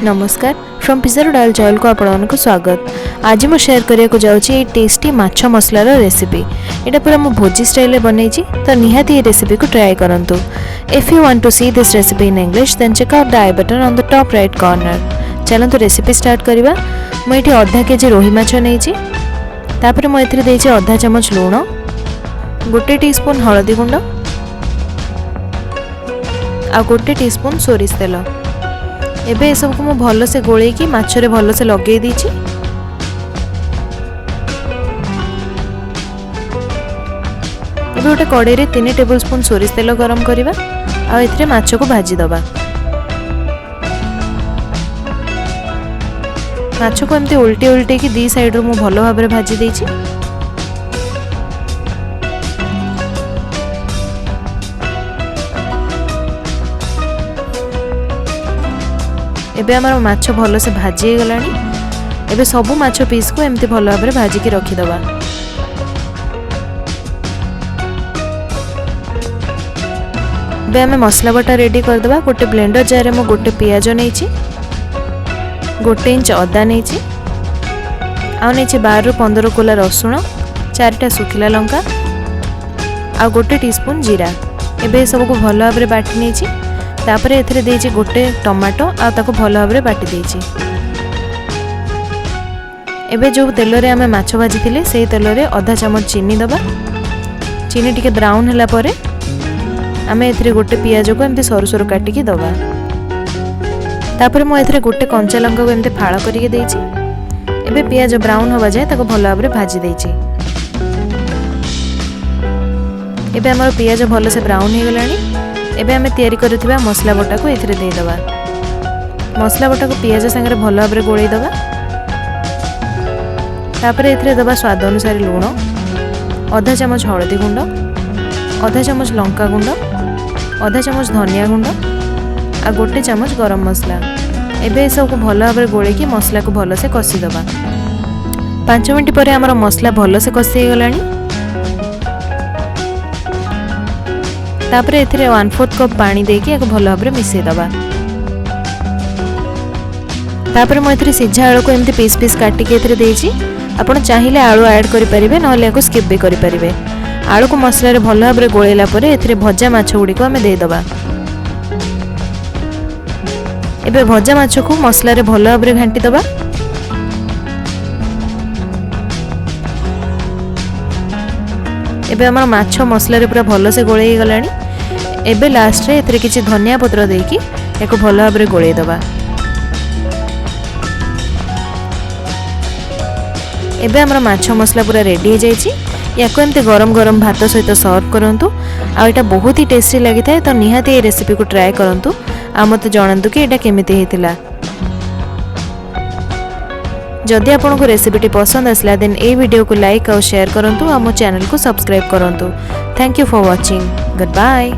नमस्कार from pizza to दाल चावल को आपको स्वागत। आज मैं शेयर करने को जाऊँगी टेस्टी माछ मसलार रेसिपी। यहाँ पूरा मो भोजी स्टाइल बनई तो निहाती ये रेसिपी को ट्राई करूँ। If you want to see this recipe in English then check out the i button on the top right corner. चलते रेसिपी स्टार्ट करवा। मुझे आधा केजी रोही माछ नहीं मुझे आधा चमच लुण, गोटे टीस्पून हलदी गुंड आ गोटे टीस्पून सोरिष तेल। एबे ये सब को मैं भल से गोले की माछरे भल से लगे दीची। एबे गोटे कड़ाई रे 3 टेबलस्पून सोरिष तेल गरम करवा आ एथिरे माछ को भाजी दबा। माछ को एमती उल्टी उल्टी की दी साइड रो मु भलो भाबरे भाजी देची। एबे हमार माछ भलो से भाजी गलानी। एबे सबु माछ पीस को एमती भलो भाबरे भाजी की रखी दबा। एबे हमें मसला बटा रेडी कर दबा। गोटे ब्लेंडर जार में गोटे पियाज नैची, गोटे इंच अदा नैची, आ नैची 12 ରୁ 15 कोला रसुण, 4टा सुखिला लंका आ गोटे टीस्पून जीरा। एबे सब को भलो भाबरे बाटी नैची। तापरे एथिरे देइछि गोटे टमाटो आ ताको भलो भाबरे बाटी देइछि। एबे जो तेल रे हमें माछ भाजी थिले सेही तेल रे आधा चम्मच चीनी दबा। चीनी टिके ब्राउन हला परे हमें एथिरे गोटे पियाज को एमते सरू सरू काटी की दबा। तापरे मो एथिरे गोटे कंचा लंका को एमते फाळ करिके देइछि। एबे पियाज ब्राउन होबा जाय ताको भलो भाबरे भाजी देइछि। एबे हमर पियाज भलो से ब्राउन हो गलानी। एबे हमें तैयारी करथिबा मसला बटा को एथिरे दे दबा। मसला बटा को पियाज संगे भलो भाबरे गोळै दबा। तापरे एथिरे दबा स्वाद अनुसार लूण, आधा चमच हळदी गुंड, आधा चमच लंका गुंड, आधा चमच धनिया गुंड आ गोटे चमच गरम मसला। एबे सब को भलो भाबरे गोळै की मसला को भलो से कसी दबा। 5 मिनिट परे हमर मसला भलो से कसी हे गलानी। तापरे एथिरे 1/4 कप पानी देके एको भलो भाबरे मिसै दबा। तापरे म एथिरे सिझा आलू को एमती पीस पीस काटी के एथिरे देइछि। आपण चाहिले आलू ऐड करि परिबे नले एको स्किप भी करि परिबे। आलू को मसला रे भलो भाबरे गोळैला परे एथिरे भजा माछ गुडी को हमें दे दबा। एबे भजा माछ को मसला रे भलो भाबरे घांटी दबा। एबे हमर माछ मसला रे पूरा भलो से गोळै गलानी। एबे लास्ट रे एथिरे किछि धनिया पत्र देकी एको भलो भाबरे गोळै दबा। एबे हमर माछ मसला पूरा रेडी हो जाइछि। याको एमते गरम गरम भात सहित सर्व करंतु। आ एटा बहुत ही टेस्टी लागि थाए तो निहाती ए रेसिपी को ट्राई करंतु। आ मते जणांतु कि एटा केमिति हेतिला। जदि आपको रेसिपीटी पसंद आसला देन ए वीडियो को लाइक और शेयर करंतु। आ मो चैनल को सब्सक्राइब करंतु। Thank you for watching. Good bye.